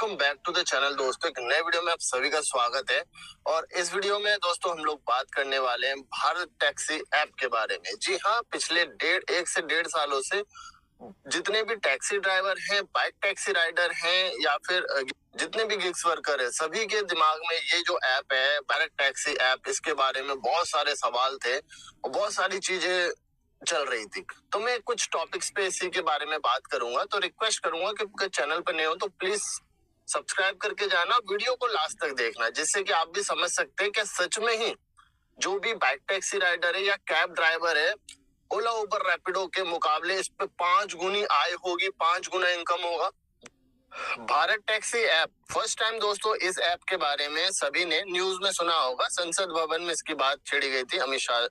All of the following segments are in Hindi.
Welcome back to the channel दोस्तों। एक नए वीडियो में आप सभी का स्वागत है। और इस वीडियो में दोस्तों हम लोग बात करने वाले हैं भारत टैक्सी ऐप के बारे में। जी हाँ, पिछले 1 से 1.5 सालों से जितने भी टैक्सी ड्राइवर हैं, बाइक टैक्सी राइडर हैं या फिर जितने भी गिग्स वर्कर है, सभी के दिमाग में ये जो ऐप है भारत टैक्सी ऐप, इसके बारे में बहुत सारे सवाल थे और बहुत सारी चीजें चल रही थी। तो मैं कुछ टॉपिक्स पे इसी के बारे में बात करूंगा। तो रिक्वेस्ट करूंगा कि चैनल पर नए हो तो प्लीज सब्सक्राइब करके जाना, वीडियो को लास्ट तक देखना, जिससे कि आप भी समझ सकते हैं कि सच में ही जो भी बाइक टैक्सी राइडर है या कैब ड्राइवर है, ओला उबर रैपिडो के मुकाबले इस पे 5 गुनी आय होगी, 5 गुना इनकम होगा। Bharat taxi app first time दोस्तों, इस ऐप के बारे में सभी ने न्यूज में सुना होगा। संसद भवन में इसकी बात छेड़ी गई थी अमित शाह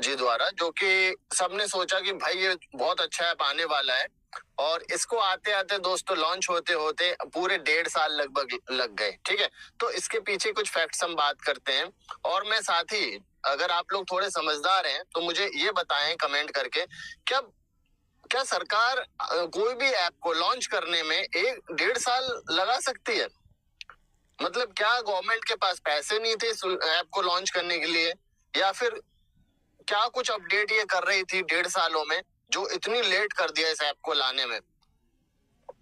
जी द्वारा, जो कि सबने सोचा कि भाई ये बहुत अच्छा ऐप आने वाला है। और इसको आते आते दोस्तों लॉन्च होते होते पूरे 1.5 साल लगभग लग गए। ठीक है, तो इसके पीछे कुछ फैक्ट्स हम बात करते हैं। और मैं साथ ही, अगर आप लोग थोड़े समझदार हैं तो मुझे ये बताएं कमेंट करके, क्या सरकार कोई भी ऐप को लॉन्च करने में 1-1.5 साल लगा सकती है? मतलब क्या गवर्नमेंट के पास पैसे नहीं थे इस ऐप को लॉन्च करने के लिए, या फिर क्या कुछ अपडेट ये कर रही थी 1.5 सालों में जो इतनी लेट कर दिया इस ऐप को लाने में?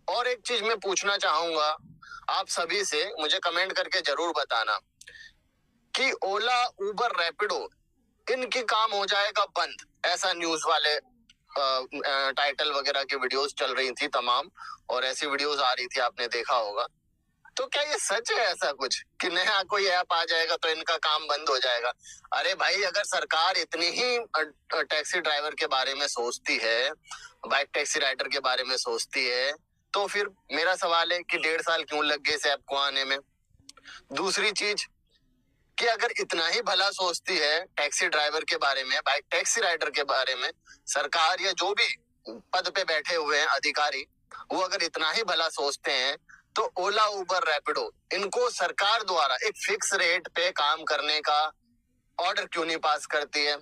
और एक चीज मैं पूछना चाहूंगा आप सभी से, मुझे कमेंट करके जरूर बताना कि ओला उबर रैपिडो इनकी काम हो जाएगा बंद, ऐसा न्यूज वाले टाइटल वगैरह की वीडियोस चल रही थी तमाम, और ऐसी वीडियोस आ रही थी, आपने देखा होगा। तो क्या ये सच है ऐसा कुछ कि नया कोई ऐप आ जाएगा तो इनका काम बंद हो जाएगा? अरे भाई, अगर सरकार इतनी ही टैक्सी ड्राइवर के बारे में सोचती है, बाइक टैक्सी राइडर के बारे में सोचती है, तो फिर मेरा सवाल है कि 1.5 साल क्यों लग गए इस ऐप को आने में? दूसरी चीज कि अगर इतना ही भला सोचती है टैक्सी ड्राइवर के बारे में, बाइक टैक्सी राइडर के बारे में सरकार, या जो भी पद पे बैठे हुए हैं अधिकारी, वो अगर इतना ही भला सोचते हैं, तो ओला उबर रैपिडो इनको सरकार द्वारा एक फिक्स रेट पे काम करने का ऑर्डर क्यों नहीं पास करती है?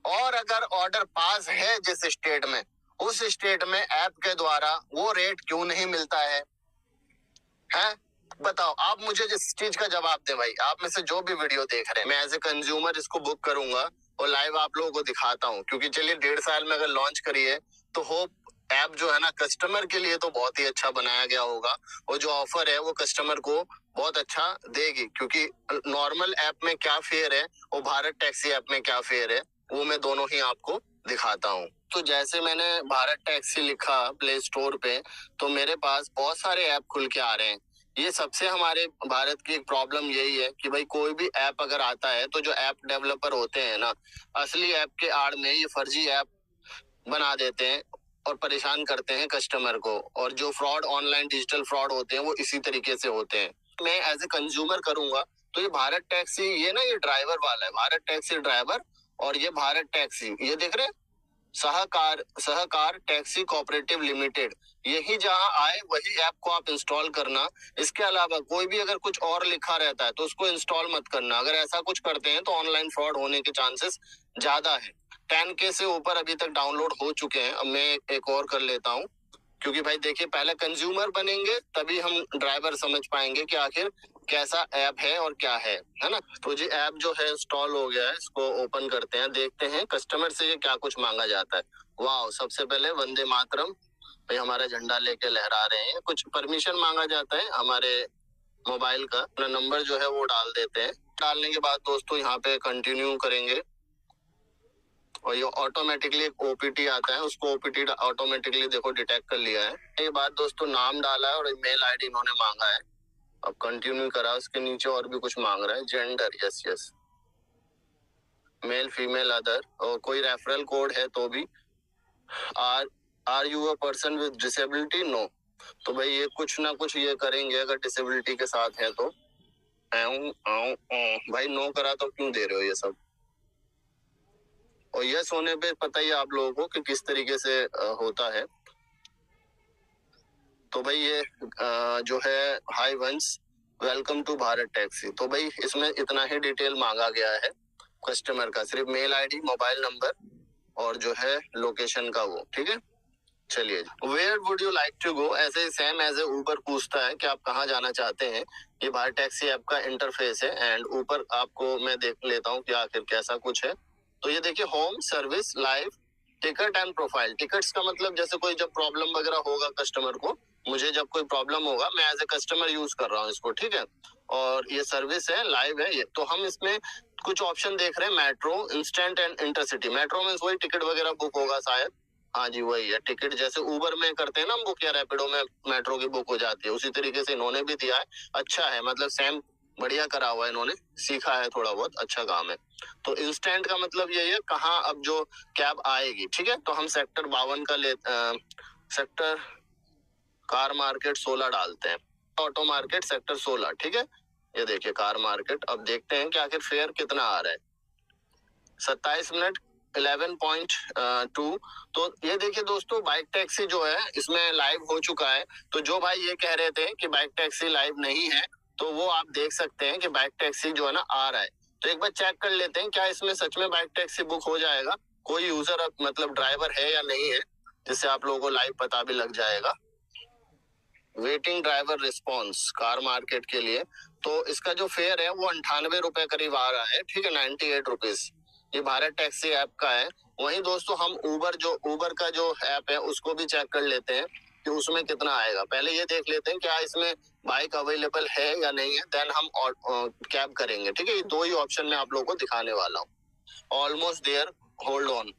और अगर ऑर्डर पास है जिस स्टेट में, उस स्टेट में ऐप के द्वारा वो रेट क्यों नहीं मिलता है? बताओ, आप मुझे जिस चीज का जवाब दें भाई। आप में से जो भी वीडियो देख रहे हैं, मैं एज ए कंज्यूमर इसको बुक करूंगा और लाइव आप लोगों को दिखाता हूँ, क्योंकि चलिए 1.5 साल में अगर लॉन्च करी है तो होप ऐप जो है ना कस्टमर के लिए तो बहुत ही अच्छा बनाया गया होगा, और जो ऑफर है वो कस्टमर को बहुत अच्छा देगी। क्योंकि नॉर्मल ऐप में क्या फेयर है और भारत टैक्सी ऐप में क्या फेयर है, वो मैं दोनों ही आपको दिखाता हूँ। तो जैसे मैंने भारत टैक्सी लिखा प्ले स्टोर पे, तो मेरे पास बहुत सारे ऐप खुल के आ रहे हैं। ये सबसे हमारे भारत की एक प्रॉब्लम यही है कि भाई कोई भी ऐप अगर आता है तो जो ऐप डेवलपर होते हैं ना, असली ऐप के आड़ में ये फर्जी ऐप बना देते हैं और परेशान करते हैं कस्टमर को। और जो फ्रॉड, ऑनलाइन डिजिटल फ्रॉड होते हैं, वो इसी तरीके से होते हैं। मैं एज ए कंज्यूमर करूंगा तो ये भारत टैक्सी, ये ना ये ड्राइवर वाला है, भारत टैक्सी ड्राइवर, और ये भारत टैक्सी, ये देख रहे हैं सहकार टैक्सी कोऑपरेटिव लिमिटेड, यही जहां आए वही ऐप को आप इंस्टॉल करना। इसके अलावा कोई भी अगर कुछ और लिखा रहता है तो उसको इंस्टॉल मत करना। अगर ऐसा कुछ करते हैं तो ऑनलाइन फ्रॉड होने के चांसेस ज्यादा है। 10K से ऊपर अभी तक डाउनलोड हो चुके हैं। अब मैं एक और कर लेता हूँ, क्योंकि भाई देखिए, पहले कंज्यूमर बनेंगे तभी हम ड्राइवर समझ पाएंगे कि आखिर कैसा ऐप है और क्या है ना। तो जी ऐप जो है इंस्टॉल हो गया है, इसको ओपन करते हैं, देखते हैं कस्टमर से ये क्या कुछ मांगा जाता है। वाह, सबसे पहले वंदे मातरम, भाई हमारा झंडा लेके लहरा रहे हैं। कुछ परमिशन मांगा जाता है हमारे मोबाइल का, अपना नंबर जो है वो डाल देते हैं। डालने के बाद दोस्तों यहाँ पे कंटिन्यू करेंगे और ये ऑटोमेटिकली एक ओपीटी आता है, उसको ओपीटी ऑटोमेटिकली देखो डिटेक्ट कर लिया है। ये बात दोस्तों, नाम डाला है और मेल आईडी इन्होंने मांगा है। अब कंटिन्यू करा, उसके नीचे और भी कुछ मांग रहा है, gender yes yes, male female other, और कोई रेफरल कोड है तो भी। Are you a person with disability? No. तो भाई ये कुछ ना कुछ ये करेंगे अगर डिसेबिलिटी के साथ है तो। भाई नो करा तो क्यों दे रहे हो ये सब? और यस होने पे पता ही आप लोगों को कि किस तरीके से होता है। तो भाई ये जो है, hi once, welcome to Bharat taxi. तो भाई इसमें इतना ही डिटेल मांगा गया है कस्टमर का, सिर्फ मेल आईडी, मोबाइल नंबर और जो है लोकेशन का वो, ठीक है। चलिए, where would you like to go, ऐसे ही सेम एज ए ऊबर पूछता है कि आप कहाँ जाना चाहते हैं। ये भारत टैक्सी ऐप का इंटरफेस है एंड ऊपर आपको मैं देख लेता हूँ कि आखिर कैसा कुछ है। तो ये देखिए, home service, live, ticket and profile. Tickets का मतलब जैसे कोई जब प्रॉब्लम वगैरह होगा कस्टमर को, मुझे जब कोई प्रॉब्लम होगा, मैं एज ए कस्टमर यूज कर रहा हूँ इसको, ठीक है। और ये सर्विस है, लाइव है ये। तो हम इसमें कुछ ऑप्शन देख रहे हैं, metro, instant and intercity. Metro में वही टिकट वगैरह बुक होगा शायद। हाँ जी, वही है टिकट, जैसे उबर में करते हैं ना हम बुक, या रैपिडो में मेट्रो की बुक हो जाती है, उसी तरीके से इन्होंने भी दिया है। अच्छा है, मतलब सेम बढ़िया करा हुआ है इन्होंने, सीखा है थोड़ा बहुत, अच्छा काम है। तो इंस्टेंट का मतलब यही है कहाँ अब जो कैब आएगी, ठीक है। तो हम सेक्टर 52 का सेक्टर कार मार्केट 16 डालते हैं, ऑटो मार्केट सेक्टर 16, ठीक है। ये देखिए कार मार्केट, अब देखते हैं कि आखिर फेयर कितना आ रहा है। 27 मिनट 11.2। तो ये देखिए दोस्तों, बाइक टैक्सी जो है इसमें लाइव हो चुका है। तो जो भाई ये कह रहे थे कि बाइक टैक्सी लाइव नहीं है, तो वो आप देख सकते हैं कि बाइक टैक्सी जो है ना आ रहा है। तो एक बार चेक कर लेते हैं क्या इसमें सच में बाइक टैक्सी बुक हो जाएगा, कोई यूजर मतलब ड्राइवर है या नहीं है, जिससे आप लोगों को लाइव पता भी लग जाएगा। Waiting driver response car market के लिए, तो इसका जो फेयर है वो 98 रुपए करीब आ रहा है, ठीक है, 98 रुपीज। ये भारत टैक्सी ऐप का है। वहीं दोस्तों हम ऊबर का जो ऐप है उसको भी चेक कर लेते हैं कि उसमें कितना आएगा। पहले ये देख लेते हैं क्या इसमें बाइक अवेलेबल है या नहीं है, देन हम कैब करेंगे, ठीक है। ये दो ही ऑप्शन में आप लोगों को दिखाने वाला हूँ। ऑलमोस्ट देयर, होल्ड ऑन,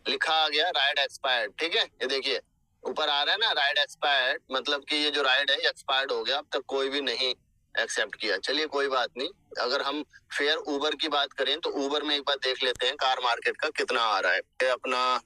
लिखा आ गया राइड एक्सपायर्ड, ठीक है। ये देखिए ऊपर आ रहा है ना राइड एक्सपायर्ड, मतलब कि ये जो राइड है एक्सपायर्ड हो गया, अब तक कोई भी नहीं एक्सेप्ट किया। चलिए कोई बात नहीं। अगर हम फेयर ऊबर की बात करें तो ऊबर में एक बार देख लेते हैं कार मार्केट का कितना आ रहा है। ये अपना